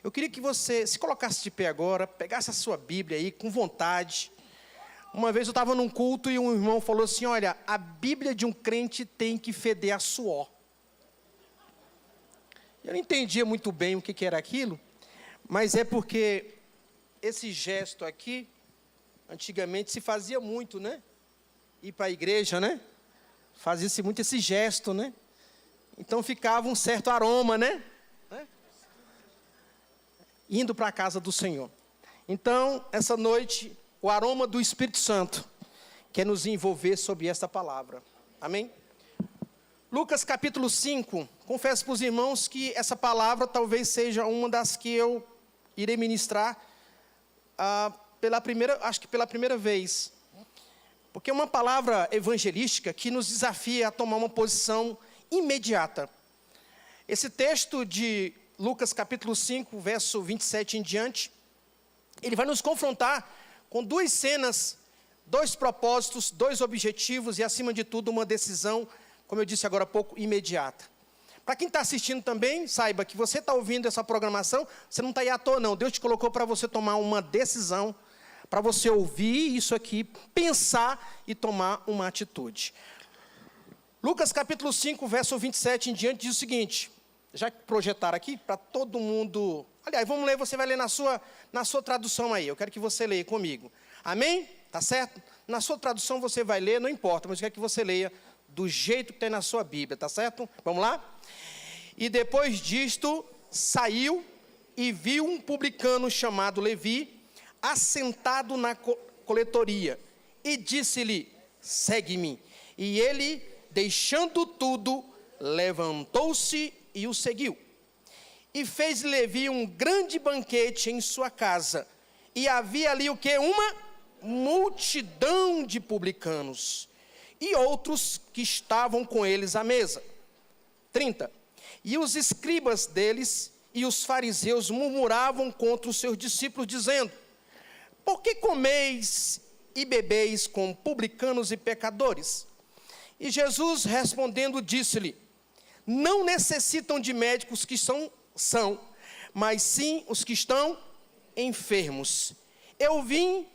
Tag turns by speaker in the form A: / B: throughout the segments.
A: Eu queria que você se colocasse de pé agora, pegasse a sua Bíblia aí com vontade. Uma vez eu estava num culto e um irmão falou assim: olha, a Bíblia de um crente tem que feder a suor. Eu não entendia muito bem o que era aquilo, mas é porque esse gesto aqui, antigamente se fazia muito, né? Ir para a igreja, né? Fazia-se muito esse gesto, né? Então ficava um certo aroma, né? Indo para a casa do Senhor. Então, essa noite, o aroma do Espírito Santo quer nos envolver sobre esta palavra. Amém? Lucas capítulo 5, confesso para os irmãos que essa palavra talvez seja uma das que eu irei ministrar pela primeira vez. Porque é uma palavra evangelística que nos desafia a tomar uma posição imediata. Esse texto de Lucas capítulo 5, verso 27 em diante, ele vai nos confrontar com duas cenas, dois propósitos, dois objetivos e, acima de tudo, uma decisão, como eu disse agora há pouco, imediata. Para quem está assistindo também, saiba que você está ouvindo essa programação, você não está aí à toa não. Deus te colocou para você tomar uma decisão, para você ouvir isso aqui, pensar e tomar uma atitude. Lucas capítulo 5, verso 27 em diante, diz o seguinte: já projetaram aqui para todo mundo. Aliás, vamos ler, você vai ler na sua tradução aí. Eu quero que você leia comigo. Amém? Tá certo? Na sua tradução você vai ler, não importa, mas eu quero que você leia do jeito que tem na sua Bíblia, tá certo? Vamos lá? E depois disto, saiu e viu um publicano chamado Levi, assentado na coletoria, e disse-lhe: segue-me. E ele, deixando tudo, levantou-se e o seguiu. E fez Levi um grande banquete em sua casa. E havia ali o quê? Uma multidão de publicanos e outros que estavam com eles à mesa. 30. E os escribas deles e os fariseus murmuravam contra os seus discípulos, dizendo: por que comeis e bebeis com publicanos e pecadores? E Jesus respondendo disse-lhe: não necessitam de médicos que são, mas sim os que estão enfermos. Eu vim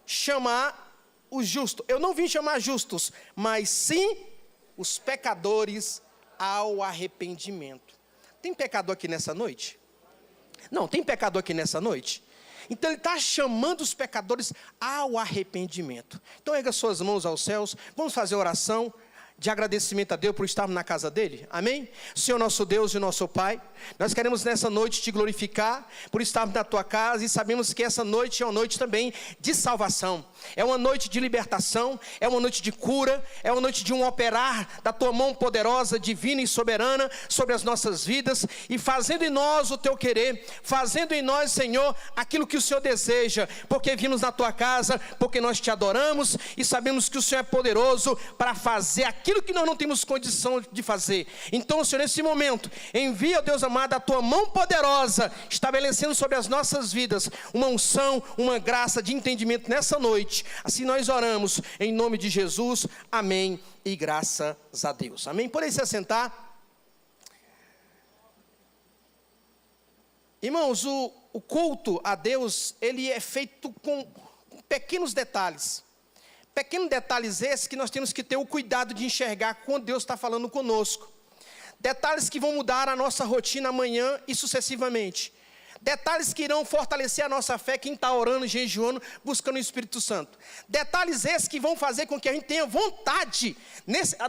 A: chamar os justos. Eu não vim chamar justos, mas sim os pecadores ao arrependimento. Tem pecador aqui nessa noite? Não, tem pecador aqui nessa noite? Então ele está chamando os pecadores ao arrependimento. Então erga suas mãos aos céus, vamos fazer oração de agradecimento a Deus por estarmos na casa dele, amém? Senhor nosso Deus e nosso Pai, nós queremos nessa noite te glorificar por estarmos na tua casa, e sabemos que essa noite é uma noite também de salvação, é uma noite de libertação, é uma noite de cura, é uma noite de um operar da tua mão poderosa, divina e soberana sobre as nossas vidas, e fazendo em nós o teu querer, fazendo em nós, Senhor, aquilo que o Senhor deseja, porque vimos na tua casa, porque nós te adoramos e sabemos que o Senhor é poderoso para fazer aquilo que nós não temos condição de fazer. Então, Senhor, nesse momento, envia, Deus amado, a tua mão poderosa, estabelecendo sobre as nossas vidas uma unção, uma graça de entendimento nessa noite. Assim nós oramos, em nome de Jesus, amém e graças a Deus. Amém? Podem se assentar. Irmãos, o culto a Deus, ele é feito com pequenos detalhes. Pequenos detalhes esses que nós temos que ter o cuidado de enxergar quando Deus está falando conosco. Detalhes que vão mudar a nossa rotina amanhã e sucessivamente. Detalhes que irão fortalecer a nossa fé, quem está orando, jejuando, buscando o Espírito Santo. Detalhes esses que vão fazer com que a gente tenha vontade,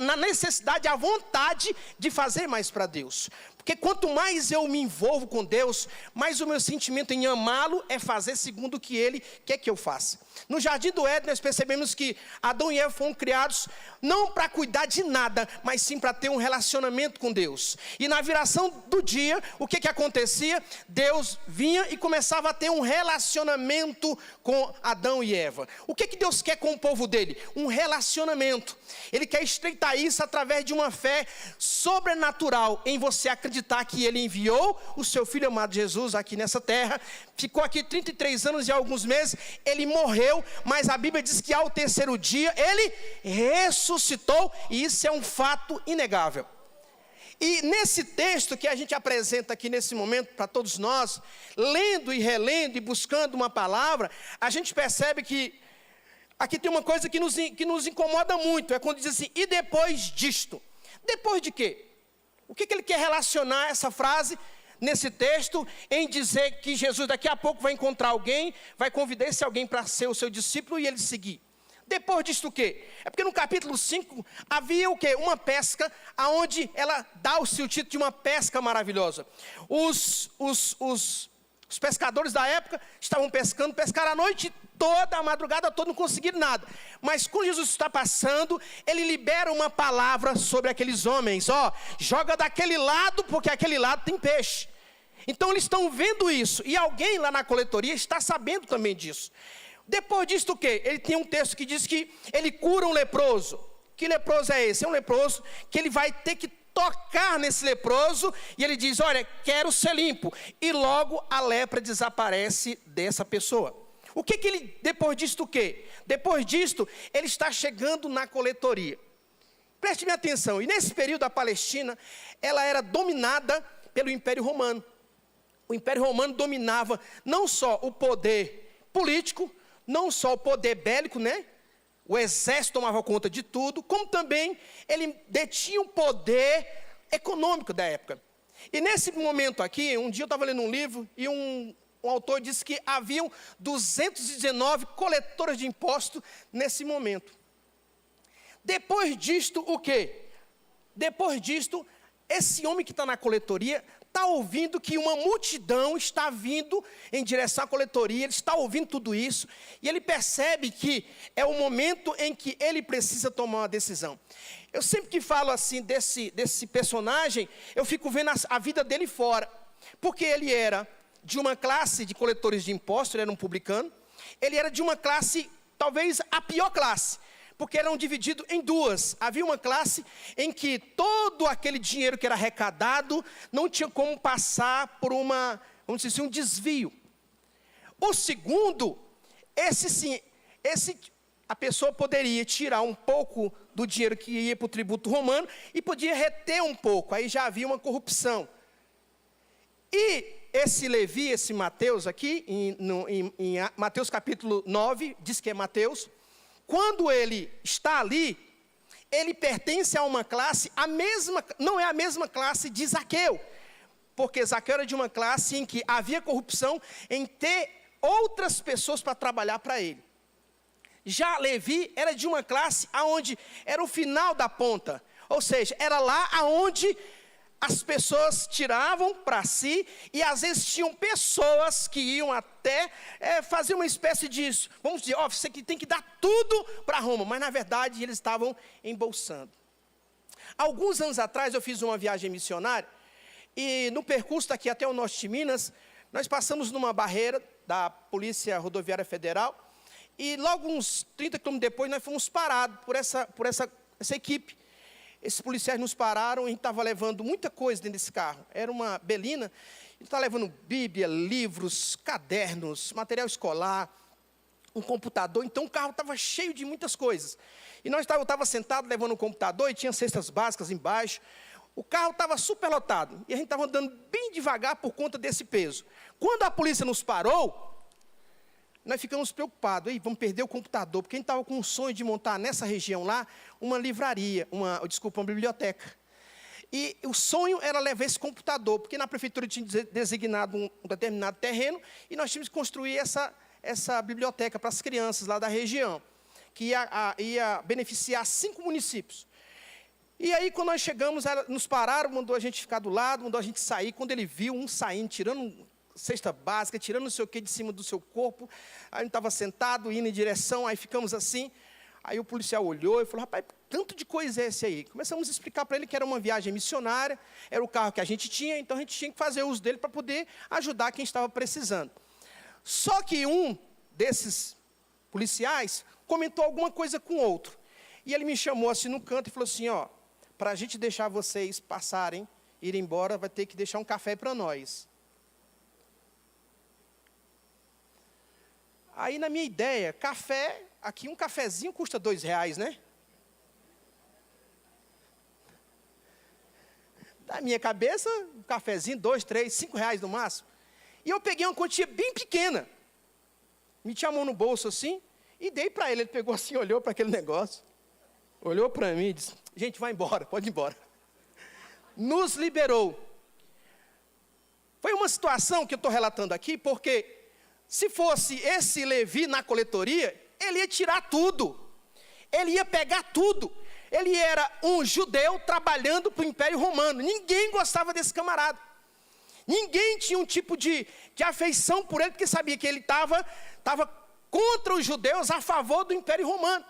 A: na necessidade, a vontade de fazer mais para Deus. Porque quanto mais eu me envolvo com Deus, mais o meu sentimento em amá-lo é fazer segundo o que Ele quer que eu faça. No Jardim do Éden, nós percebemos que Adão e Eva foram criados não para cuidar de nada, mas sim para ter um relacionamento com Deus. E na viração do dia, o que acontecia? Deus vinha e começava a ter um relacionamento com Adão e Eva. O que Deus quer com o povo dele? Um relacionamento. Ele quer estreitar isso através de uma fé sobrenatural em você acreditar que Ele enviou o seu Filho amado Jesus aqui nessa terra, ficou aqui 33 anos e alguns meses, Ele morreu, mas a Bíblia diz que ao terceiro dia Ele ressuscitou, e isso é um fato inegável. E nesse texto que a gente apresenta aqui nesse momento para todos nós, lendo e relendo e buscando uma palavra, a gente percebe que aqui tem uma coisa que nos incomoda muito, é quando diz assim, e depois disto? Depois de quê? O que ele quer relacionar essa frase nesse texto em dizer que Jesus daqui a pouco vai encontrar alguém, vai convidar esse alguém para ser o seu discípulo e ele seguir? Depois disso o quê? É porque no capítulo 5 havia o quê? Uma pesca, aonde ela dá o seu título de uma pesca maravilhosa. Os pescadores da época estavam pescaram a noite toda, a madrugada toda, não conseguiram nada. Mas quando Jesus está passando, ele libera uma palavra sobre aqueles homens. Joga daquele lado, porque aquele lado tem peixe. Então eles estão vendo isso, e alguém lá na coletoria está sabendo também disso. Depois disso o quê? Ele tem um texto que diz que ele cura um leproso. Que leproso é esse? É um leproso que ele vai ter que tocar nesse leproso, e ele diz, olha, quero ser limpo. E logo a lepra desaparece dessa pessoa. O que ele, depois disto o quê? Depois disto, ele está chegando na coletoria. Preste bem atenção, e nesse período a Palestina, ela era dominada pelo Império Romano. O Império Romano dominava não só o poder político, não só o poder bélico, né? O exército tomava conta de tudo, como também ele detinha o poder econômico da época. E nesse momento aqui, um dia eu estava lendo um livro e um autor disse que haviam 219 coletoras de impostos nesse momento. Depois disto, o quê? Depois disto, esse homem que está na coletoria está ouvindo que uma multidão está vindo em direção à coletoria, ele está ouvindo tudo isso, e ele percebe que é o momento em que ele precisa tomar uma decisão. Eu sempre que falo assim desse personagem, eu fico vendo a vida dele fora, porque ele era de uma classe de coletores de impostos, ele era um publicano, ele era de uma classe, talvez a pior classe, porque eram divididos em duas. Havia uma classe em que todo aquele dinheiro que era arrecadado não tinha como passar por vamos dizer assim, um desvio. O segundo, a pessoa poderia tirar um pouco do dinheiro que ia para o tributo romano e podia reter um pouco, aí já havia uma corrupção. E esse Levi, esse Mateus aqui, em Mateus capítulo 9, diz que é Mateus, quando ele está ali, ele pertence a uma classe, não é a mesma classe de Zaqueu, porque Zaqueu era de uma classe em que havia corrupção em ter outras pessoas para trabalhar para ele. Já Levi era de uma classe onde era o final da ponta, ou seja, era lá onde as pessoas tiravam para si, e às vezes tinham pessoas que iam até fazer uma espécie disso. Vamos dizer, você que tem que dar tudo para Roma, mas na verdade eles estavam embolsando. Alguns anos atrás eu fiz uma viagem missionária, e no percurso daqui até o norte de Minas, nós passamos numa barreira da Polícia Rodoviária Federal, e logo uns 30 quilômetros depois nós fomos parados por essa equipe. Esses policiais nos pararam e a gente estava levando muita coisa dentro desse carro. Era uma belina, a gente estava levando Bíblia, livros, cadernos, material escolar, um computador. Então o carro estava cheio de muitas coisas. E eu estava sentado levando um computador e tinha cestas básicas embaixo. O carro estava superlotado e a gente estava andando bem devagar por conta desse peso. Quando a polícia nos parou, nós ficamos preocupados, vamos perder o computador, porque a gente estava com um sonho de montar nessa região lá uma livraria, uma biblioteca. E o sonho era levar esse computador, porque na prefeitura tinha designado um determinado terreno, e nós tínhamos que construir essa biblioteca para as crianças lá da região, que ia beneficiar 5 municípios. E aí, quando nós chegamos, nos pararam, mandou a gente ficar do lado, mandou a gente sair. Quando ele viu um saindo, tirando cesta básica, tirando não sei o que de cima do seu corpo, aí a gente estava sentado, indo em direção, aí ficamos assim, aí o policial olhou e falou, rapaz, tanto de coisa é esse aí? Começamos a explicar para ele que era uma viagem missionária, era o carro que a gente tinha, então a gente tinha que fazer uso dele para poder ajudar quem estava precisando. Só que um desses policiais comentou alguma coisa com outro, e ele me chamou assim no canto e falou assim, para a gente deixar vocês passarem, ir embora, vai ter que deixar um café para nós. Aí, na minha ideia, café, aqui um cafezinho custa R$2, né? Na minha cabeça, um cafezinho, 2, 3, 5 reais no máximo. E eu peguei uma quantia bem pequena. Meti a mão no bolso assim e dei para ele. Ele pegou assim, olhou para aquele negócio. Olhou para mim e disse, gente, vai embora, pode ir embora. Nos liberou. Foi uma situação que eu estou relatando aqui, porque se fosse esse Levi na coletoria, ele ia tirar tudo. Ele ia pegar tudo. Ele era um judeu trabalhando para o Império Romano. Ninguém gostava desse camarada. Ninguém tinha um tipo de afeição por ele, porque sabia que ele estava contra os judeus, a favor do Império Romano.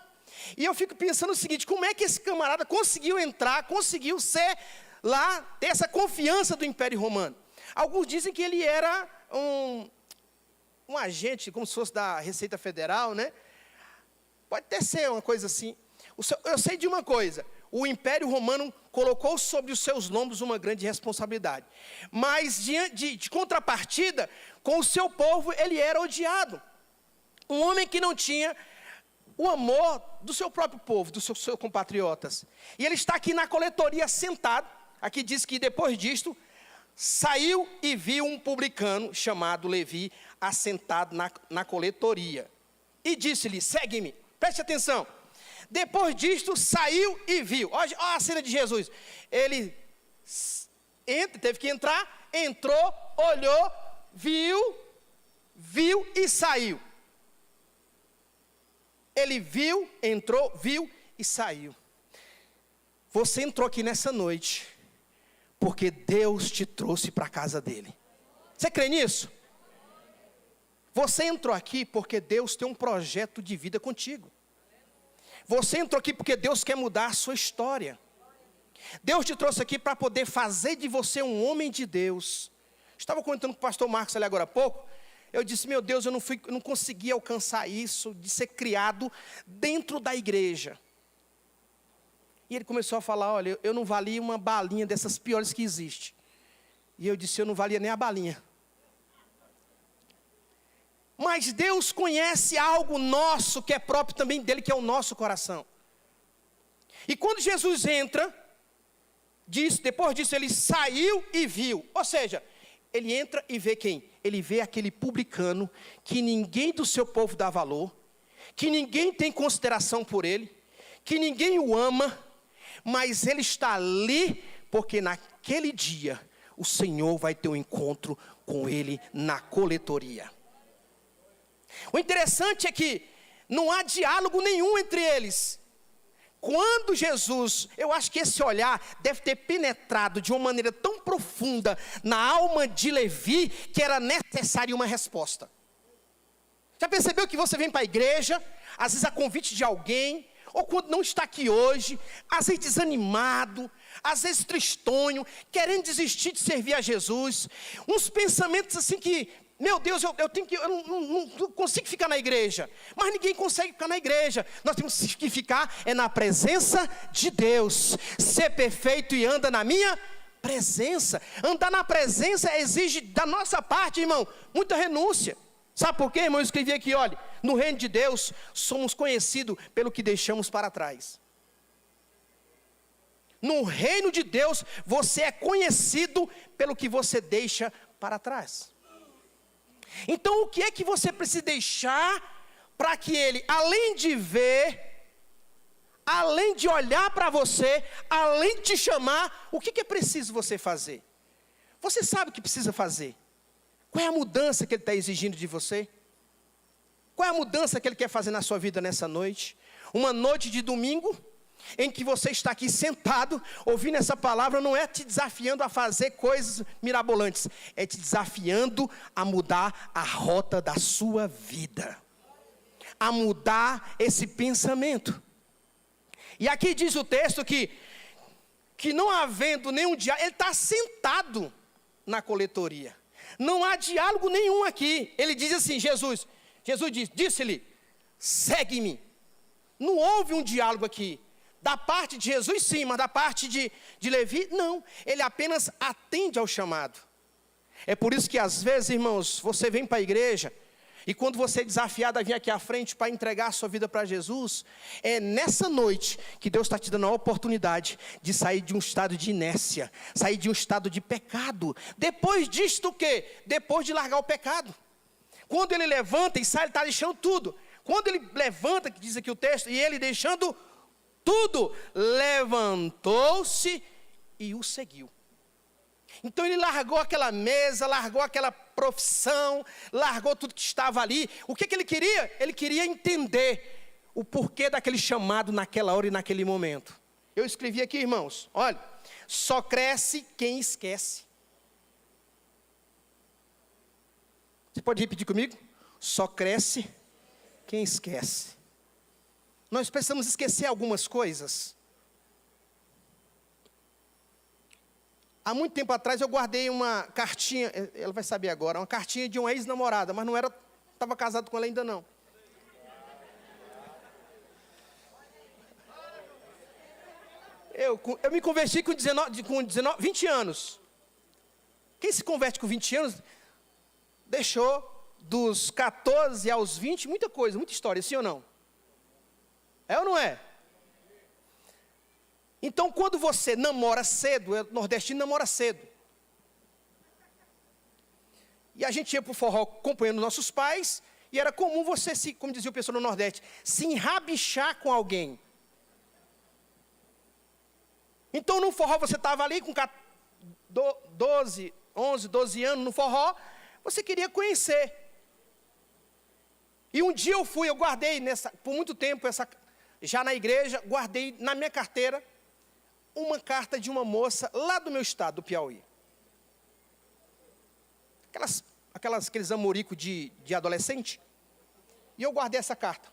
A: E eu fico pensando o seguinte, como é que esse camarada conseguiu entrar, conseguiu ser lá, ter essa confiança do Império Romano? Alguns dizem que ele era um agente, como se fosse da Receita Federal, né? Pode até ser uma coisa assim. Eu sei de uma coisa, o Império Romano colocou sobre os seus lombos uma grande responsabilidade. Mas, de contrapartida, com o seu povo, ele era odiado. Um homem que não tinha o amor do seu próprio povo, dos seus compatriotas. E ele está aqui na coletoria sentado. Aqui diz que depois disto, saiu e viu um publicano chamado Levi assentado na coletoria. E disse-lhe, segue-me, preste atenção. Depois disto, saiu e viu. Olha a cena de Jesus. Ele teve que entrar, entrou, olhou, viu e saiu. Ele viu, entrou, viu e saiu. Você entrou aqui nessa noite, porque Deus te trouxe para a casa dele. Você crê nisso? Você entrou aqui porque Deus tem um projeto de vida contigo. Você entrou aqui porque Deus quer mudar a sua história. Deus te trouxe aqui para poder fazer de você um homem de Deus. Estava comentando com o pastor Marcos ali agora há pouco. Eu disse, meu Deus, eu não consegui alcançar isso, de ser criado dentro da igreja. E ele começou a falar, olha, eu não valia uma balinha dessas piores que existe. E eu disse, eu não valia nem a balinha. Mas Deus conhece algo nosso, que é próprio também dele, que é o nosso coração. E quando Jesus entra, depois disso ele saiu e viu. Ou seja, ele entra e vê quem? Ele vê aquele publicano, que ninguém do seu povo dá valor, que ninguém tem consideração por ele, que ninguém o ama, mas ele está ali, porque naquele dia, o Senhor vai ter um encontro com ele na coletoria. O interessante é que não há diálogo nenhum entre eles. Quando Jesus, eu acho que esse olhar deve ter penetrado de uma maneira tão profunda na alma de Levi, que era necessária uma resposta. Já percebeu que você vem para a igreja, às vezes a convite de alguém, ou quando não está aqui hoje, às vezes desanimado, às vezes tristonho, querendo desistir de servir a Jesus, uns pensamentos assim que, meu Deus, eu não consigo ficar na igreja, mas ninguém consegue ficar na igreja, nós temos que ficar na presença de Deus, ser perfeito e anda na minha presença. Andar na presença exige da nossa parte, irmão, muita renúncia. Sabe por quê, irmão? Eu escrevi aqui, olha, no reino de Deus, somos conhecidos pelo que deixamos para trás. No reino de Deus, você é conhecido pelo que você deixa para trás. Então, o que é que você precisa deixar para que ele, além de ver, além de olhar para você, além de te chamar, o que é preciso você fazer? Você sabe o que precisa fazer? Qual é a mudança que ele está exigindo de você? Qual é a mudança que ele quer fazer na sua vida nessa noite? Uma noite de domingo, em que você está aqui sentado, ouvindo essa palavra, não é te desafiando a fazer coisas mirabolantes, é te desafiando a mudar a rota da sua vida, a mudar esse pensamento. E aqui diz o texto que não havendo nenhum diálogo, ele está sentado na coletoria, não há diálogo nenhum aqui. Ele diz assim, Jesus disse-lhe, segue-me. Não houve um diálogo aqui. Da parte de Jesus, sim, mas da parte de Levi, não. Ele apenas atende ao chamado. É por isso que às vezes, irmãos, você vem para a igreja E quando você é desafiado a vir aqui à frente para entregar a sua vida para Jesus, é nessa noite que Deus está te dando a oportunidade de sair de um estado de inércia, sair de um estado de pecado. Depois disto o quê? Depois de largar o pecado. Quando ele levanta e sai, ele está deixando tudo. Quando ele levanta, que diz aqui o texto, e ele deixando tudo, levantou-se e o seguiu. Então ele largou aquela mesa, largou aquela profissão, largou tudo que estava ali. O que ele queria? Ele queria entender o porquê daquele chamado naquela hora e naquele momento. Eu escrevi aqui, irmãos, olha, só cresce quem esquece. Você pode repetir comigo? Só cresce quem esquece. Nós precisamos esquecer algumas coisas. Há muito tempo atrás eu guardei uma cartinha, ela vai saber agora, uma cartinha de uma ex-namorada, mas não era, estava casado com ela ainda não. Eu me converti com 20 anos. Quem se converte com 20 anos, deixou dos 14 aos 20, muita coisa, muita história, sim ou não? É ou não é? Então, quando você namora cedo, o nordestino namora cedo. E a gente ia para o forró acompanhando nossos pais, e era comum você, como dizia o pessoal no Nordeste, se enrabichar com alguém. Então, no forró você estava ali com 11, 12 anos no forró, você queria conhecer. E um dia eu guardei, por muito tempo, já na igreja, guardei na minha carteira, uma carta de uma moça lá do meu estado, do Piauí. Aqueles amoricos de adolescente. E eu guardei essa carta.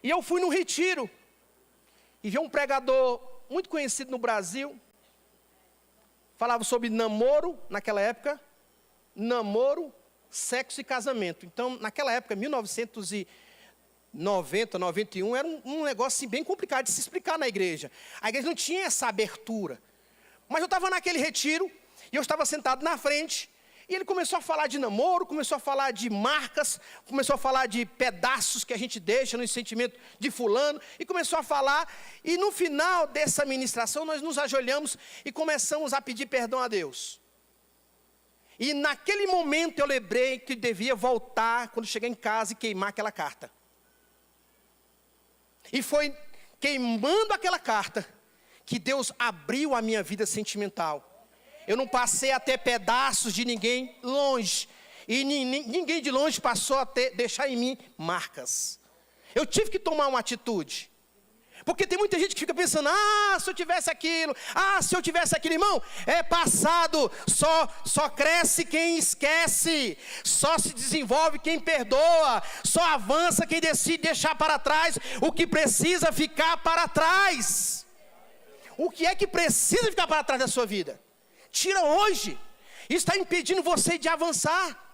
A: E eu fui num retiro. E vi um pregador muito conhecido no Brasil. Falava sobre namoro, naquela época. Namoro, sexo e casamento. Então, naquela época, 1990, 91, era um negócio assim, bem complicado de se explicar na igreja. A igreja não tinha essa abertura. Mas eu estava naquele retiro, e eu estava sentado na frente, e ele começou a falar de namoro, começou a falar de marcas, começou a falar de pedaços que a gente deixa no sentimento de fulano, e começou a falar, e no final dessa ministração, nós nos ajoelhamos e começamos a pedir perdão a Deus. E naquele momento eu lembrei que devia voltar, quando chegar em casa, e queimar aquela carta. E foi queimando aquela carta que Deus abriu a minha vida sentimental. Eu não passei a ter pedaços de ninguém longe. E ninguém de longe passou a deixar em mim marcas. Eu tive que tomar uma atitude. Porque tem muita gente que fica pensando, se eu tivesse aquilo, se eu tivesse aquilo, irmão, é passado, só cresce quem esquece, só se desenvolve quem perdoa, só avança quem decide deixar para trás o que precisa ficar para trás. O que é que precisa ficar para trás da sua vida? Tira hoje, isso está impedindo você de avançar.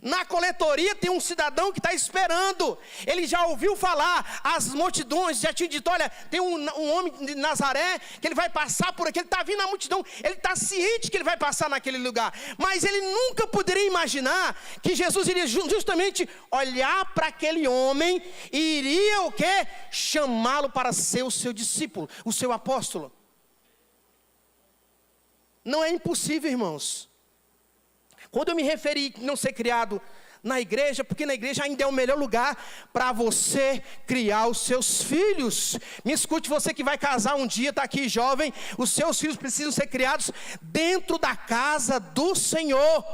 A: Na coletoria tem um cidadão que está esperando. Ele já ouviu falar, as multidões já tinham dito, olha, tem um homem de Nazaré, que ele vai passar por aqui, ele está vindo na multidão, ele está ciente que ele vai passar naquele lugar, mas ele nunca poderia imaginar que Jesus iria justamente olhar para aquele homem e iria o quê? Chamá-lo para ser o seu discípulo, o seu apóstolo. Não é impossível, irmãos. Quando eu me referi a não ser criado na igreja, porque na igreja ainda é o melhor lugar para você criar os seus filhos. Me escute, você que vai casar um dia, está aqui jovem, os seus filhos precisam ser criados dentro da casa do Senhor.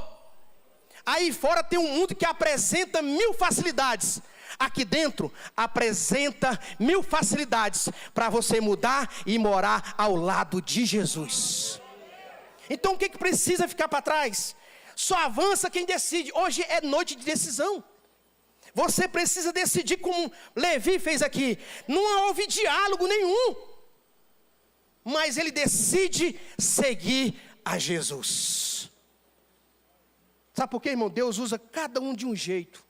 A: Aí fora tem um mundo que apresenta 1000 facilidades. Aqui dentro apresenta 1000 facilidades para você mudar e morar ao lado de Jesus. Então o que precisa ficar para trás? Só avança quem decide. Hoje é noite de decisão. Você precisa decidir como Levi fez aqui. Não houve diálogo nenhum. Mas ele decide seguir a Jesus. Sabe por quê, irmão? Deus usa cada um de um jeito.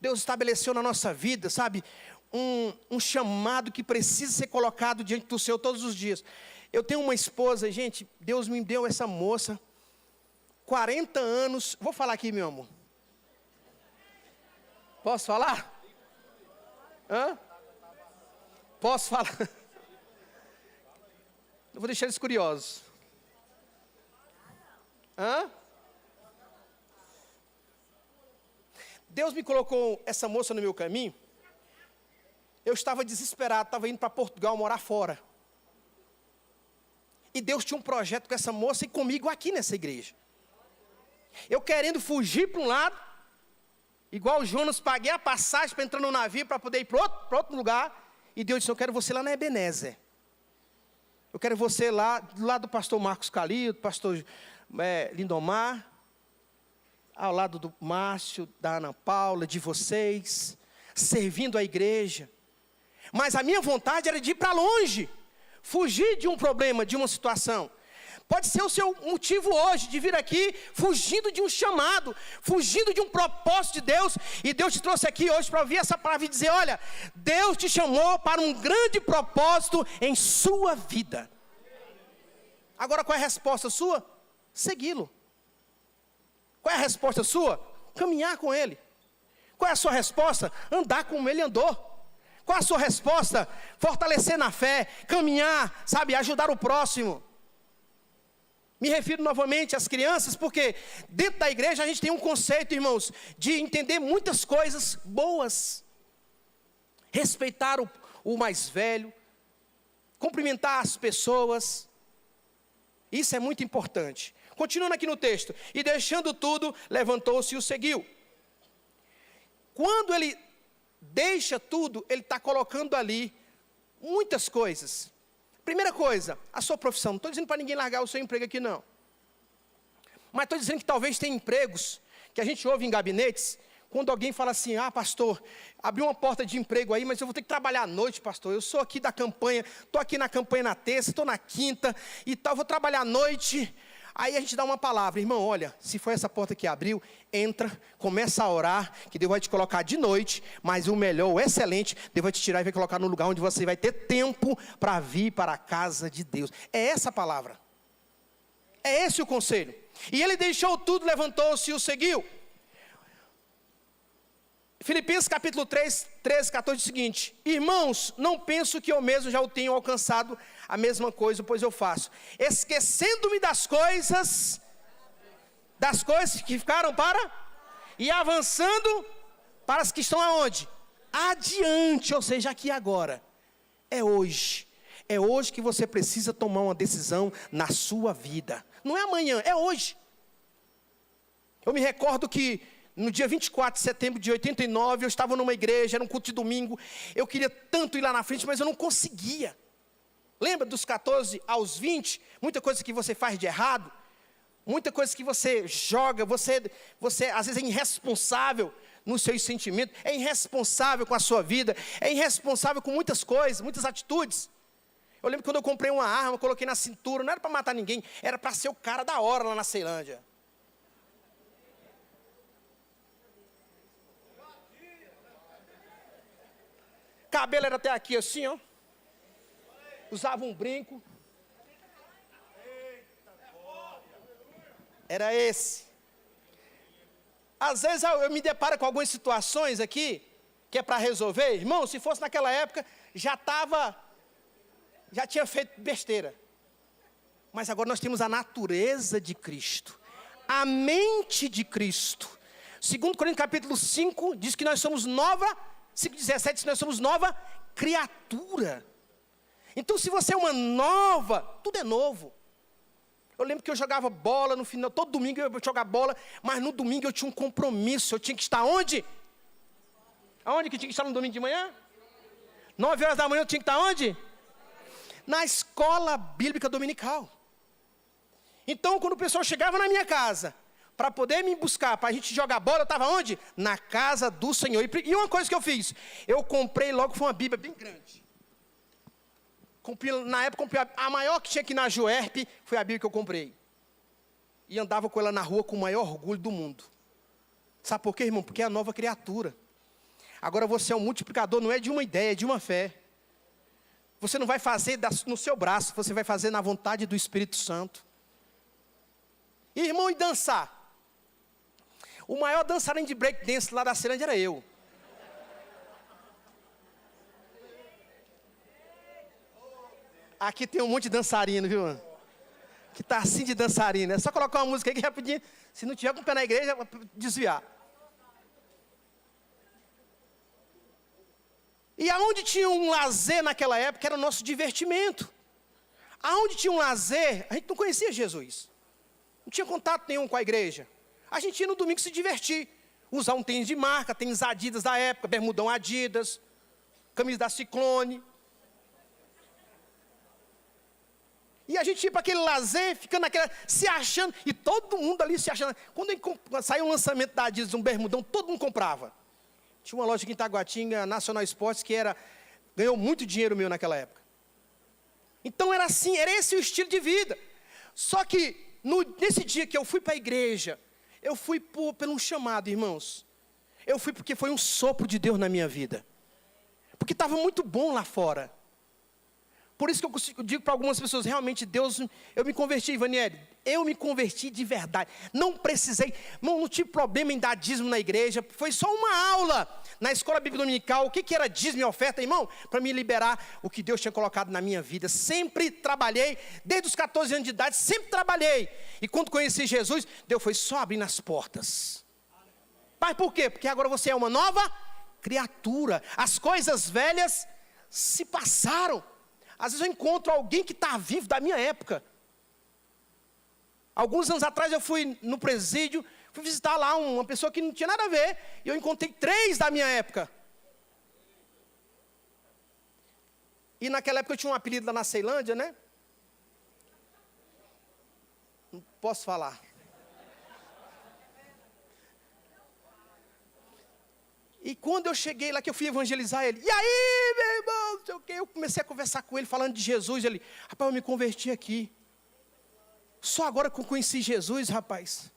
A: Deus estabeleceu na nossa vida, sabe, um chamado que precisa ser colocado diante do Senhor todos os dias. Eu tenho uma esposa, gente, Deus me deu essa moça. 40 anos, vou falar aqui, meu amor. Posso falar? Hã? Posso falar? Eu vou deixar eles curiosos. Hã? Deus me colocou essa moça no meu caminho. Eu estava desesperado, estava indo para Portugal morar fora. E Deus tinha um projeto com essa moça e comigo aqui nessa igreja. Eu querendo fugir para um lado, igual o Jonas, paguei a passagem para entrar no navio para poder ir para outro lugar. E Deus disse, eu quero você lá na Ebenezer. Eu quero você lá, do lado do pastor Marcos Calil, do pastor Lindomar, ao lado do Márcio, da Ana Paula, de vocês, servindo a igreja. Mas a minha vontade era de ir para longe, fugir de um problema, de uma situação. Pode ser o seu motivo hoje de vir aqui fugindo de um chamado, fugindo de um propósito de Deus. E Deus te trouxe aqui hoje para ouvir essa palavra e dizer, olha, Deus te chamou para um grande propósito em sua vida. Agora qual é a resposta sua? Segui-lo. Qual é a resposta sua? Caminhar com Ele. Qual é a sua resposta? Andar como Ele andou. Qual é a sua resposta? Fortalecer na fé, caminhar, sabe, ajudar o próximo. Me refiro novamente às crianças, porque dentro da igreja a gente tem um conceito, irmãos, de entender muitas coisas boas. Respeitar o mais velho, cumprimentar as pessoas. Isso é muito importante. Continuando aqui no texto. E deixando tudo, levantou-se e o seguiu. Quando ele deixa tudo, ele está colocando ali muitas coisas. Primeira coisa, a sua profissão. Não estou dizendo para ninguém largar o seu emprego aqui, não. Mas estou dizendo que talvez tenha empregos que a gente ouve em gabinetes, quando alguém fala assim, pastor, abriu uma porta de emprego aí, mas eu vou ter que trabalhar à noite, pastor. Eu sou aqui da campanha, estou aqui na campanha na terça, estou na quinta e tal, vou trabalhar à noite. Aí a gente dá uma palavra, irmão, olha, se foi essa porta que abriu, entra, começa a orar, que Deus vai te colocar de noite, mas o melhor, o excelente, Deus vai te tirar e vai colocar no lugar onde você vai ter tempo para vir para a casa de Deus. É essa a palavra. É esse o conselho. E ele deixou tudo, levantou-se e o seguiu. Filipenses capítulo 3, 13, 14, diz o seguinte: irmãos, não penso que eu mesmo já o tenho alcançado a mesma coisa, pois eu faço, esquecendo-me das coisas que ficaram e avançando para as que estão aonde? Adiante, ou seja, aqui agora. É hoje que você precisa tomar uma decisão na sua vida. Não é amanhã, é hoje. Eu me recordo que no dia 24 de setembro de 89, eu estava numa igreja, era um culto de domingo. Eu queria tanto ir lá na frente, mas eu não conseguia. Lembra dos 14 aos 20? Muita coisa que você faz de errado. Muita coisa que você joga. Você às vezes é irresponsável nos seus sentimentos. É irresponsável com a sua vida. É irresponsável com muitas coisas, muitas atitudes. Eu lembro quando eu comprei uma arma, coloquei na cintura. Não era para matar ninguém, era para ser o cara da hora lá na Ceilândia. Cabelo era até aqui assim, ó. Usava um brinco. Era esse. Às vezes eu me deparo com algumas situações aqui, que é para resolver. Irmão, se fosse naquela época, já tinha feito besteira. Mas agora nós temos a natureza de Cristo. A mente de Cristo. 2 Coríntios capítulo 5, diz que nós somos 5,17 diz que nós somos nova criatura. Então se você é uma nova, tudo é novo. Eu lembro que eu jogava bola no final, todo domingo eu ia jogar bola, mas no domingo eu tinha um compromisso, eu tinha que estar onde? Aonde que tinha que estar no domingo de manhã? 9 horas da manhã eu tinha que estar onde? Na escola bíblica dominical. Então quando o pessoal chegava na minha casa, para poder me buscar, para a gente jogar bola, eu estava onde? Na casa do Senhor. E uma coisa que eu fiz, eu comprei logo, foi uma Bíblia bem grande. Na época, comprei a maior que tinha aqui na Juerp, foi a Bíblia que eu comprei. E andava com ela na rua com o maior orgulho do mundo. Sabe por quê, irmão? Porque é a nova criatura. Agora você é um multiplicador, não é de uma ideia, é de uma fé. Você não vai fazer no seu braço, você vai fazer na vontade do Espírito Santo. E, irmão, e dançar? O maior dançarino de breakdance lá da Ceilândia era eu. Aqui tem um monte de dançarino, viu? Que tá assim de dançarino. É só colocar uma música aí que rapidinho, se não tiver com o pé na igreja, vai desviar. E aonde tinha um lazer naquela época, era o nosso divertimento. Aonde tinha um lazer, a gente não conhecia Jesus. Não tinha contato nenhum com a igreja. A gente ia no domingo se divertir. Usar um tênis de marca, tênis Adidas da época, bermudão Adidas, camisa da Ciclone. E a gente ia para aquele lazer, ficando naquela, se achando, e todo mundo ali se achando. Quando saiu um lançamento da Adidas, um bermudão, todo mundo comprava. Tinha uma loja aqui em Taguatinga, Nacional Esportes, que ganhou muito dinheiro meu naquela época. Então era assim, era esse o estilo de vida. Só que, nesse dia que eu fui para a igreja, eu fui por um chamado, irmãos. Eu fui porque foi um sopro de Deus na minha vida. Porque estava muito bom lá fora. Por isso que eu digo para algumas pessoas, realmente Deus, eu me converti, Ivaniele, eu me converti de verdade. Não precisei, não tive problema em dar dízimo na igreja, foi só uma aula na escola bíblica dominical, o que era dízimo e oferta, irmão? Para me liberar o que Deus tinha colocado na minha vida. Sempre trabalhei, desde os 14 anos de idade, sempre trabalhei. E quando conheci Jesus, Deus foi só abrindo as portas. Mas por quê? Porque agora você é uma nova criatura. As coisas velhas se passaram. Às vezes eu encontro alguém que está vivo da minha época. Alguns anos atrás eu fui no presídio, fui visitar lá uma pessoa que não tinha nada a ver, e eu encontrei 3 da minha época. E naquela época eu tinha um apelido lá na Ceilândia, né? Não posso falar. E quando eu cheguei lá, que eu fui evangelizar ele, e aí, meu irmão, não sei o quê, eu comecei a conversar com ele, falando de Jesus, ele, rapaz, eu me converti aqui. Só agora que eu conheci Jesus, rapaz,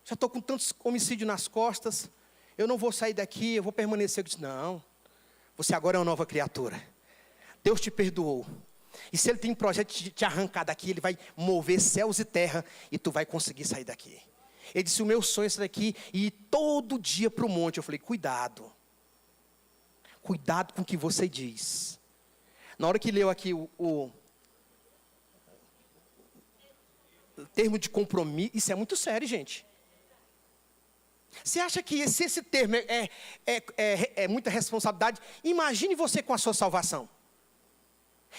A: já estou com tantos homicídios nas costas, eu não vou sair daqui, eu vou permanecer. Eu disse, não, você agora é uma nova criatura. Deus te perdoou. E se Ele tem um projeto de te arrancar daqui, Ele vai mover céus e terra, e tu vai conseguir sair daqui. Ele disse, o meu sonho é sair daqui e ir todo dia para o monte. Eu falei, cuidado. Cuidado com o que você diz. Na hora que leu aqui o termo de compromisso, isso é muito sério, gente. Você acha que se esse termo é muita responsabilidade? Imagine você com a sua salvação.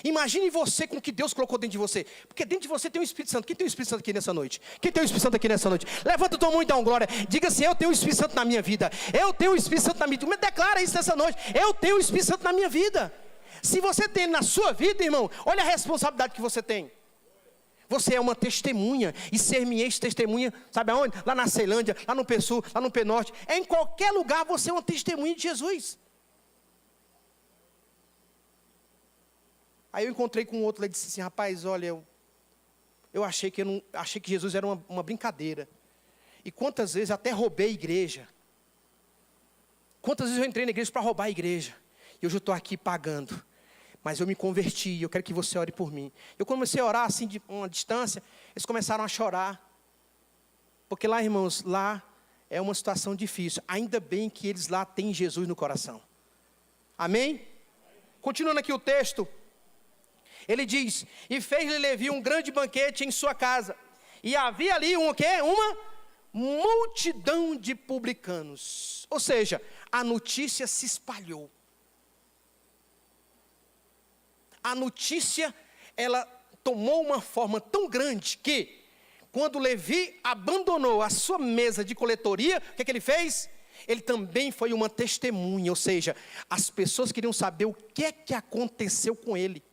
A: Imagine você com o que Deus colocou dentro de você. Porque dentro de você tem o Espírito Santo. Quem tem o Espírito Santo aqui nessa noite? Quem tem o Espírito Santo aqui nessa noite? Levanta tua mão e dá uma glória. Diga assim, eu tenho o Espírito Santo na minha vida. Eu tenho o Espírito Santo na minha vida. Declara isso nessa noite. Eu tenho o Espírito Santo na minha vida. Se você tem na sua vida, irmão, olha a responsabilidade que você tem. Você é uma testemunha. E ser-me-eis testemunha, sabe aonde? Lá na Ceilândia, lá no Pessul, lá no Penorte. Em qualquer lugar você é uma testemunha de Jesus. Aí eu encontrei com um outro lá e disse assim, rapaz, olha, eu achei que Jesus era uma brincadeira. E quantas vezes até roubei a igreja. Quantas vezes eu entrei na igreja para roubar a igreja. E hoje eu estou aqui pagando. Mas eu me converti, eu quero que você ore por mim. Eu comecei a orar assim de uma distância, eles começaram a chorar. Porque lá, irmãos, lá é uma situação difícil. Ainda bem que eles lá têm Jesus no coração. Amém? Continuando aqui o texto. Ele diz, e fez-lhe Levi um grande banquete em sua casa. E havia ali o quê? Uma multidão de publicanos. Ou seja, a notícia se espalhou. A notícia, ela tomou uma forma tão grande que, quando Levi abandonou a sua mesa de coletoria, o que ele fez? Ele também foi uma testemunha, ou seja, as pessoas queriam saber o que aconteceu com ele.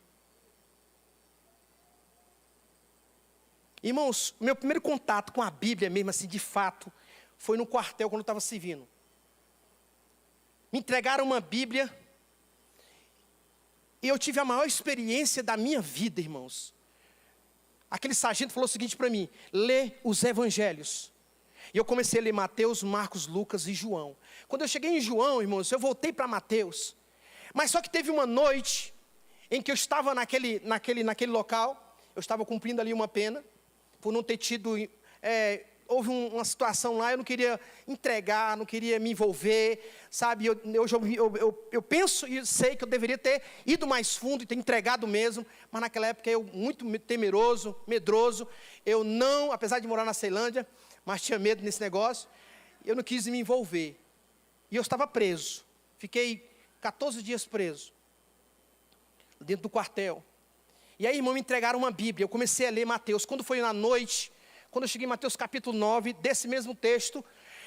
A: Irmãos, meu primeiro contato com a Bíblia mesmo, assim, de fato, foi no quartel, quando eu estava servindo. Me entregaram uma Bíblia, e eu tive a maior experiência da minha vida, irmãos. Aquele sargento falou o seguinte para mim, lê os evangelhos. E eu comecei a ler Mateus, Marcos, Lucas e João. Quando eu cheguei em João, irmãos, eu voltei para Mateus. Mas só que teve uma noite, em que eu estava naquele local, eu estava cumprindo ali uma pena, por não ter tido houve uma situação lá, eu não queria entregar, não queria me envolver, sabe? Hoje eu penso e sei que eu deveria ter ido mais fundo e ter entregado mesmo, mas naquela época eu muito temeroso, medroso, eu não, apesar de morar na Ceilândia, mas tinha medo nesse negócio, eu não quis me envolver. E eu estava preso, fiquei 14 dias preso, dentro do quartel. E aí, irmão, me entregaram uma Bíblia, eu comecei a ler Mateus. Quando foi na noite, quando eu cheguei em Mateus capítulo 9, desse mesmo texto,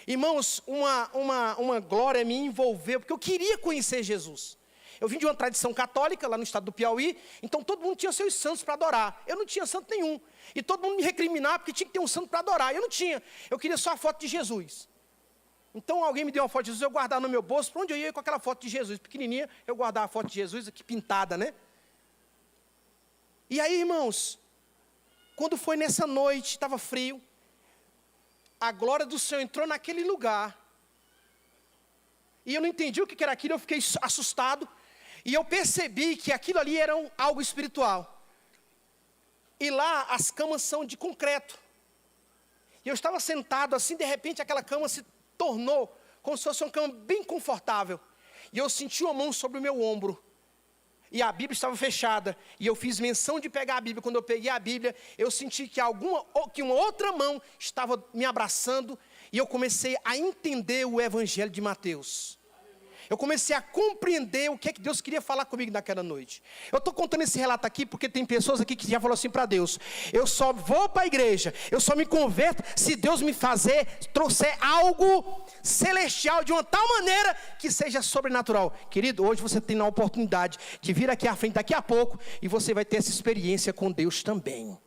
A: irmãos, uma glória me envolveu, porque eu queria conhecer Jesus. Eu vim de uma tradição católica, lá no estado do Piauí, então todo mundo tinha seus santos para adorar. Eu não tinha santo nenhum. E todo mundo me recriminava porque tinha que ter um santo para adorar. Eu não tinha, eu queria só a foto de Jesus. Então alguém me deu uma foto de Jesus, eu guardava no meu bolso, para onde eu ia com aquela foto de Jesus? Pequenininha, eu guardava a foto de Jesus aqui pintada, né? E aí, irmãos, quando foi nessa noite, estava frio, a glória do Senhor entrou naquele lugar, e eu não entendi o que era aquilo, eu fiquei assustado, e eu percebi que aquilo ali era algo espiritual. E lá as camas são de concreto, e eu estava sentado assim, de repente aquela cama se tornou como se fosse uma cama bem confortável, e eu senti uma mão sobre o meu ombro, e a Bíblia estava fechada, e eu fiz menção de pegar a Bíblia. Quando eu peguei a Bíblia, eu senti que uma outra mão estava me abraçando, e eu comecei a entender o Evangelho de Mateus. Eu comecei a compreender o que é que Deus queria falar comigo naquela noite. Eu estou contando esse relato aqui porque tem pessoas aqui que já falaram assim para Deus: eu só vou para a igreja, eu só me converto se Deus me trouxer algo celestial de uma tal maneira que seja sobrenatural. Querido, hoje você tem a oportunidade de vir aqui à frente daqui a pouco e você vai ter essa experiência com Deus também.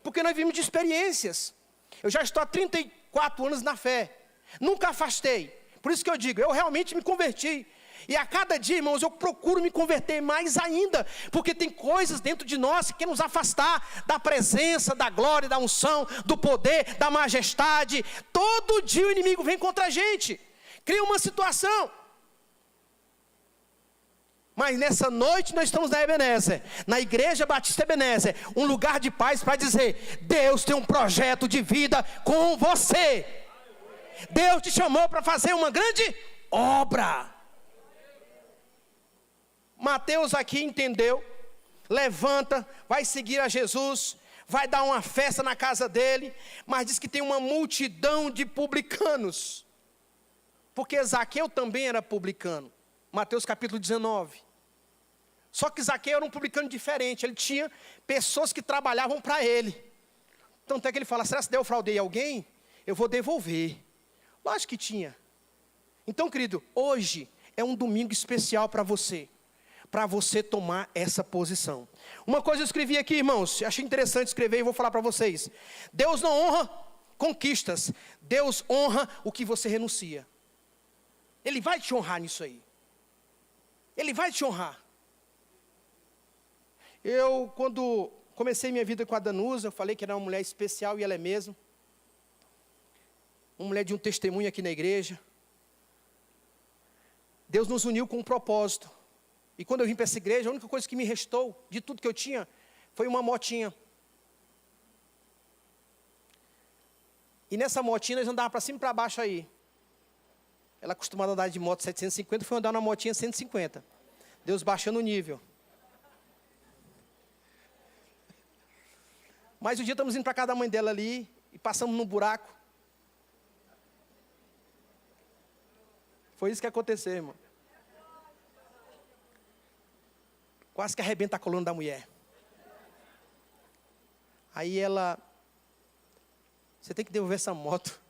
A: Porque nós vivemos de experiências. Eu já estou há 34 anos na fé, nunca afastei. Por isso que eu digo, eu realmente me converti. E a cada dia, irmãos, eu procuro me converter mais ainda. Porque tem coisas dentro de nós que querem nos afastar da presença, da glória, da unção, do poder, da majestade. Todo dia o inimigo vem contra a gente. Cria uma situação. Mas nessa noite nós estamos na Ebenezer, na Igreja Batista Ebenezer, um lugar de paz para dizer: Deus tem um projeto de vida com você. Deus te chamou para fazer uma grande obra. Mateus aqui entendeu, levanta, vai seguir a Jesus, vai dar uma festa na casa dele, mas diz que tem uma multidão de publicanos, porque Zaqueu também era publicano. Mateus capítulo 19. Só que Zaqueu era um publicano diferente, ele tinha pessoas que trabalhavam para ele. Tanto é que ele fala: será que eu fraudei alguém? Eu vou devolver. Lógico que tinha. Então, querido, hoje é um domingo especial para você tomar essa posição. Uma coisa eu escrevi aqui, irmãos, achei interessante escrever e vou falar para vocês. Deus não honra conquistas, Deus honra o que você renuncia. Ele vai te honrar nisso aí. Ele vai te honrar. Eu, quando comecei minha vida com a Danusa, eu falei que era uma mulher especial, e ela é mesmo. Uma mulher de um testemunho aqui na igreja. Deus nos uniu com um propósito. E quando eu vim para essa igreja, a única coisa que me restou, de tudo que eu tinha, foi uma motinha. E nessa motinha nós andávamos para cima e para baixo aí. Ela acostumada a andar de moto 750, foi andar na motinha 150. Deus baixando o nível. Mas um dia estamos indo para casa da mãe dela ali, e passamos num buraco. Foi isso que aconteceu, irmão. Quase que arrebenta a coluna da mulher. Aí ela: você tem que devolver essa moto.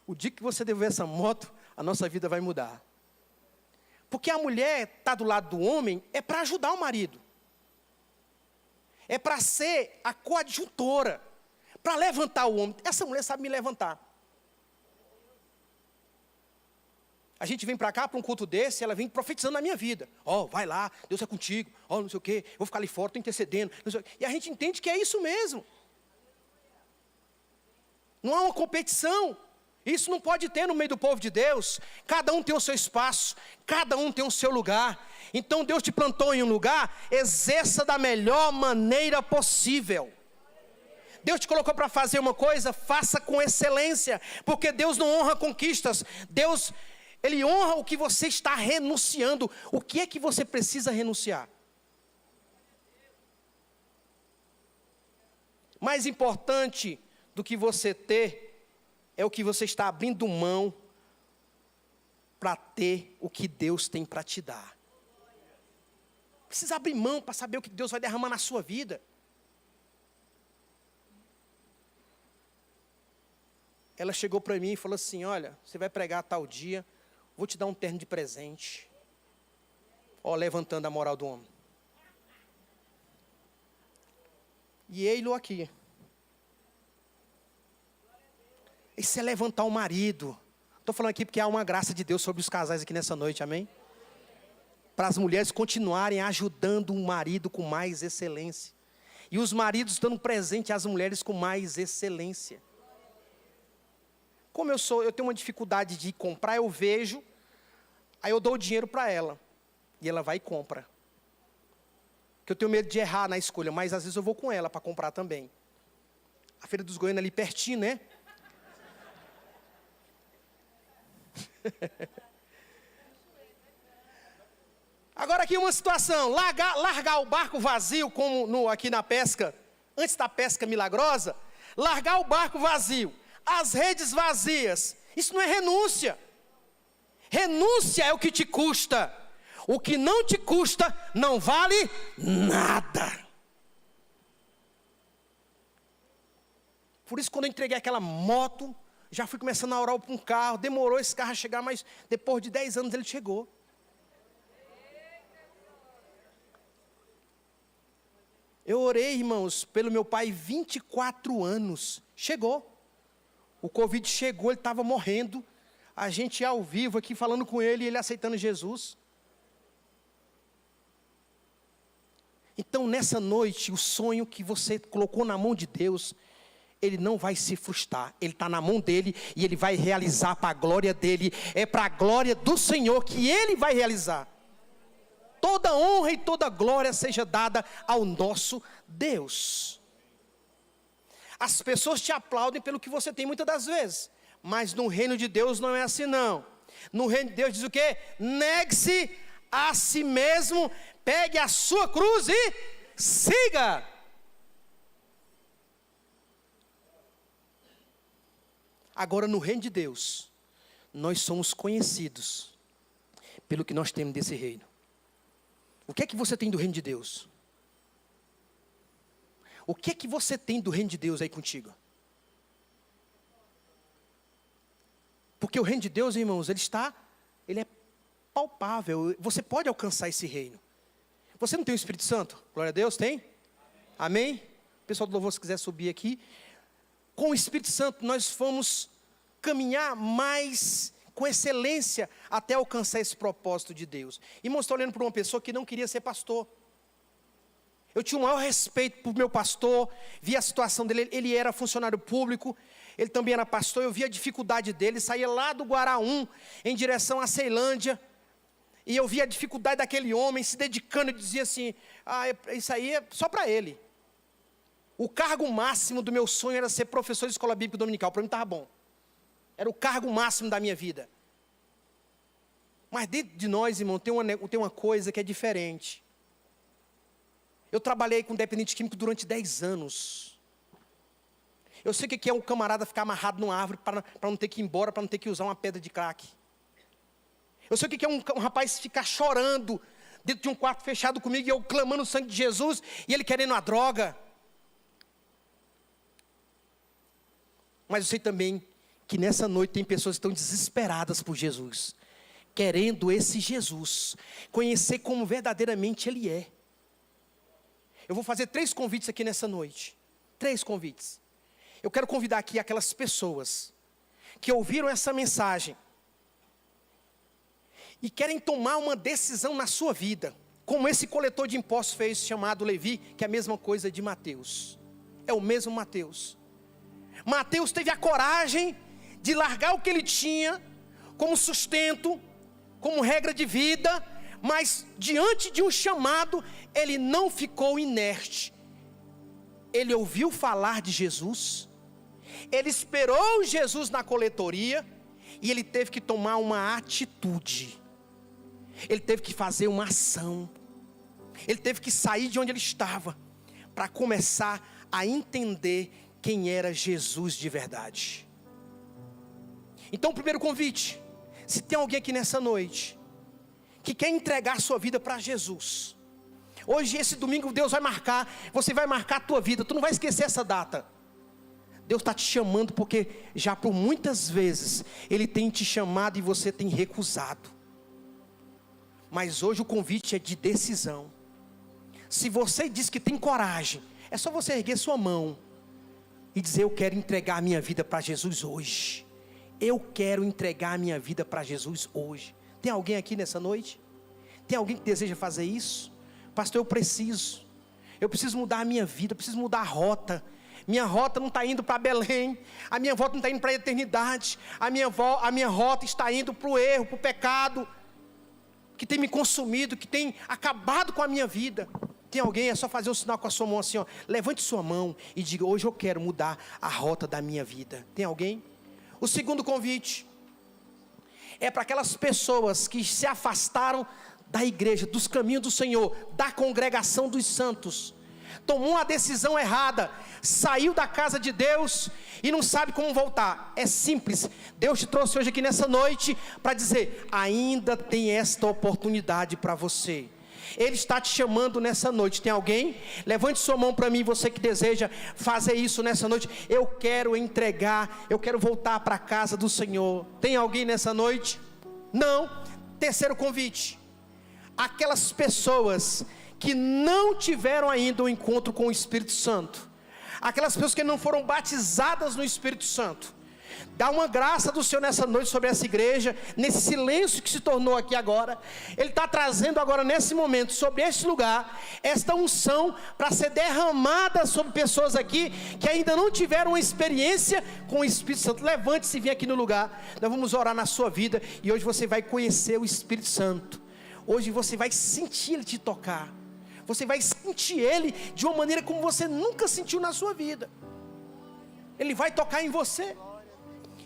A: O dia que você devolver essa moto, a nossa vida vai mudar. Porque a mulher está do lado do homem é para ajudar o marido. É para ser a coadjutora. Para levantar o homem. Essa mulher sabe me levantar. A gente vem para cá, para um culto desse, ela vem profetizando na minha vida. Vai lá, Deus é contigo. Não sei o quê, eu vou ficar ali fora, estou intercedendo. E a gente entende que é isso mesmo. Não há uma competição. Isso não pode ter no meio do povo de Deus. Cada um tem o seu espaço, cada um tem o seu lugar. Então Deus te plantou em um lugar, exerça da melhor maneira possível. Deus te colocou para fazer uma coisa, faça com excelência, porque Deus não honra conquistas. Deus, Ele honra o que você está renunciando. O que é que você precisa renunciar? Mais importante do que você ter, é o que você está abrindo mão para ter o que Deus tem para te dar. Precisa abrir mão para saber o que Deus vai derramar na sua vida. Ela chegou para mim e falou assim, olha, você vai pregar tal dia, vou te dar um terno de presente. Ó, levantando a moral do homem. E ele aqui. Isso é levantar o marido. Estou falando aqui porque há uma graça de Deus sobre os casais aqui nessa noite, amém? Para as mulheres continuarem ajudando o marido com mais excelência. E os maridos dando presente às mulheres com mais excelência. Como eu tenho uma dificuldade de comprar, eu vejo, aí eu dou o dinheiro para ela. E ela vai e compra. Porque eu tenho medo de errar na escolha, mas às vezes eu vou com ela para comprar também. A Feira dos Goianos ali pertinho, né? Agora aqui uma situação, largar o barco vazio, como aqui na pesca, antes da pesca milagrosa, largar o barco vazio, as redes vazias, isso não é renúncia. Renúncia é o que te custa. O que não te custa não vale nada. Por isso, quando eu entreguei aquela moto, já fui começando a orar para um carro. Demorou esse carro a chegar, mas depois de 10 anos ele chegou. Eu orei, irmãos, pelo meu pai 24 anos. Chegou. O Covid chegou, ele estava morrendo. A gente ao vivo aqui falando com ele, ele aceitando Jesus. Então, nessa noite, o sonho que você colocou na mão de Deus, ele não vai se frustrar. Ele está na mão dele e ele vai realizar para a glória dele. É para a glória do Senhor que ele vai realizar. Toda honra e toda glória seja dada ao nosso Deus. As pessoas te aplaudem pelo que você tem muitas das vezes. Mas no reino de Deus não é assim não. No reino de Deus diz o quê? Negue-se a si mesmo, pegue a sua cruz e siga. Agora no reino de Deus, nós somos conhecidos pelo que nós temos desse reino. O que é que você tem do reino de Deus? O que é que você tem do reino de Deus aí contigo? Porque o reino de Deus, irmãos, ele é palpável. Você pode alcançar esse reino. Você não tem o Espírito Santo? Glória a Deus, tem? Amém? O pessoal do louvor, se quiser subir aqui. Com o Espírito Santo, nós fomos caminhar mais com excelência até alcançar esse propósito de Deus. Irmãos, estou olhando para uma pessoa que não queria ser pastor. Eu tinha o maior respeito por meu pastor, via a situação dele, ele era funcionário público, ele também era pastor, eu via a dificuldade dele, saía lá do Guaraú, em direção à Ceilândia, e eu via a dificuldade daquele homem se dedicando, e dizia assim, isso aí é só para ele. O cargo máximo do meu sonho era ser professor de escola bíblica dominical, para mim estava bom. Era o cargo máximo da minha vida. Mas dentro de nós, irmão, tem uma coisa que é diferente. Eu trabalhei com dependente químico durante 10 anos. Eu sei o que é um camarada ficar amarrado numa árvore para não ter que ir embora, para não ter que usar uma pedra de crack. Eu sei o que é um rapaz ficar chorando dentro de um quarto fechado comigo e eu clamando o sangue de Jesus e ele querendo a droga. Mas eu sei também que nessa noite tem pessoas que estão desesperadas por Jesus, querendo esse Jesus, conhecer como verdadeiramente Ele é. Eu vou fazer 3 convites aqui nessa noite. 3 convites. Eu quero convidar aqui aquelas pessoas que ouviram essa mensagem e querem tomar uma decisão na sua vida, como esse coletor de impostos fez, chamado Levi, que é a mesma coisa de Mateus. É o mesmo Mateus. Mateus teve a coragem de largar o que ele tinha como sustento, como regra de vida, mas diante de um chamado, ele não ficou inerte. ele ouviu falar de Jesus, ele esperou Jesus na coletoria, e ele teve que tomar uma atitude, ele teve que fazer uma ação, ele teve que sair de onde ele estava, para começar a entender quem era Jesus de verdade. Então, o primeiro convite, se tem alguém aqui nessa noite, que quer entregar sua vida para Jesus, hoje, esse domingo, Deus vai marcar, você vai marcar a tua vida, tu não vai esquecer essa data. Deus está te chamando, porque já por muitas vezes, Ele tem te chamado e você tem recusado. Mas hoje o convite é de decisão. Se você diz que tem coragem, é só você erguer sua mão e dizer: eu quero entregar a minha vida para Jesus hoje. Eu quero entregar a minha vida para Jesus hoje. Tem alguém aqui nessa noite? Tem alguém que deseja fazer isso? Pastor, eu preciso mudar a minha vida, eu preciso mudar a rota. Minha rota não está indo para Belém, a minha rota não está indo para a eternidade, a minha rota está indo para o erro, para o pecado, que tem me consumido, que tem acabado com a minha vida. Tem alguém? É só fazer um sinal com a sua mão assim, ó. Levante sua mão e diga: hoje eu quero mudar a rota da minha vida. Tem alguém? O segundo convite é para aquelas pessoas que se afastaram da igreja, dos caminhos do Senhor, da congregação dos santos, tomou uma decisão errada, saiu da casa de Deus e não sabe como voltar. É simples, Deus te trouxe hoje aqui nessa noite para dizer: ainda tem esta oportunidade para você. Ele está te chamando nessa noite. Tem alguém? Levante sua mão para mim, você que deseja fazer isso nessa noite. Eu quero entregar, eu quero voltar para a casa do Senhor. Tem alguém nessa noite? Não. Terceiro convite: aquelas pessoas que não tiveram ainda um encontro com o Espírito Santo, aquelas pessoas que não foram batizadas no Espírito Santo. Dá uma graça do Senhor nessa noite sobre essa igreja, nesse silêncio que se tornou aqui agora. Ele está trazendo agora nesse momento, sobre este lugar, esta unção para ser derramada sobre pessoas aqui que ainda não tiveram uma experiência com o Espírito Santo. Levante-se e vem aqui no lugar, nós vamos orar na sua vida, e hoje você vai conhecer o Espírito Santo. Hoje você vai sentir Ele te tocar, você vai sentir Ele de uma maneira como você nunca sentiu na sua vida. Ele vai tocar em você.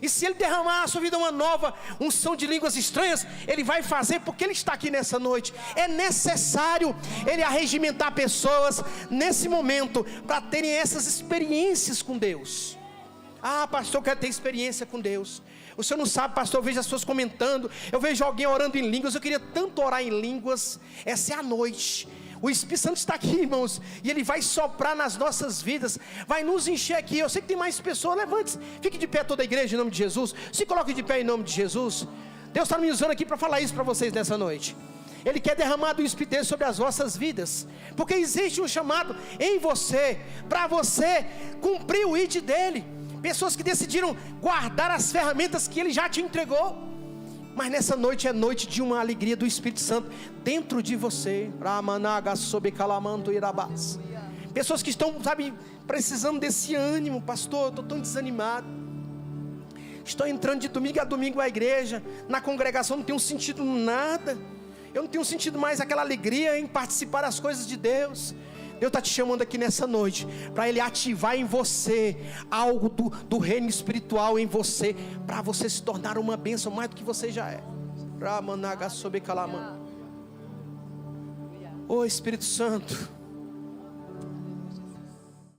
A: E se Ele derramar na sua vida uma nova unção de línguas estranhas, Ele vai fazer, porque Ele está aqui nessa noite. É necessário Ele arregimentar pessoas nesse momento, para terem essas experiências com Deus. Ah, pastor, eu quero ter experiência com Deus. O senhor não sabe, pastor, eu vejo as pessoas comentando, eu vejo alguém orando em línguas. Eu queria tanto orar em línguas. Essa é a noite. O Espírito Santo está aqui, irmãos, e Ele vai soprar nas nossas vidas, vai nos encher aqui. Eu sei que tem mais pessoas. Levante-se, fique de pé toda a igreja em nome de Jesus. Se coloque de pé em nome de Jesus. Deus está me usando aqui para falar isso para vocês nessa noite. Ele quer derramar do Espírito dele sobre as vossas vidas, porque existe um chamado em você, para você cumprir o ID dele. Pessoas que decidiram guardar as ferramentas que Ele já te entregou. Mas nessa noite é noite de uma alegria do Espírito Santo dentro de você. Pessoas que estão, sabe, precisando desse ânimo. Pastor, eu estou tão desanimado. Estou entrando de domingo a domingo à igreja, na congregação não tenho sentido nada. Eu não tenho sentido mais aquela alegria em participar das coisas de Deus. Deus está te chamando aqui nessa noite, para Ele ativar em você algo do reino espiritual em você, para você se tornar uma bênção mais do que você já é. Ô Espírito Santo,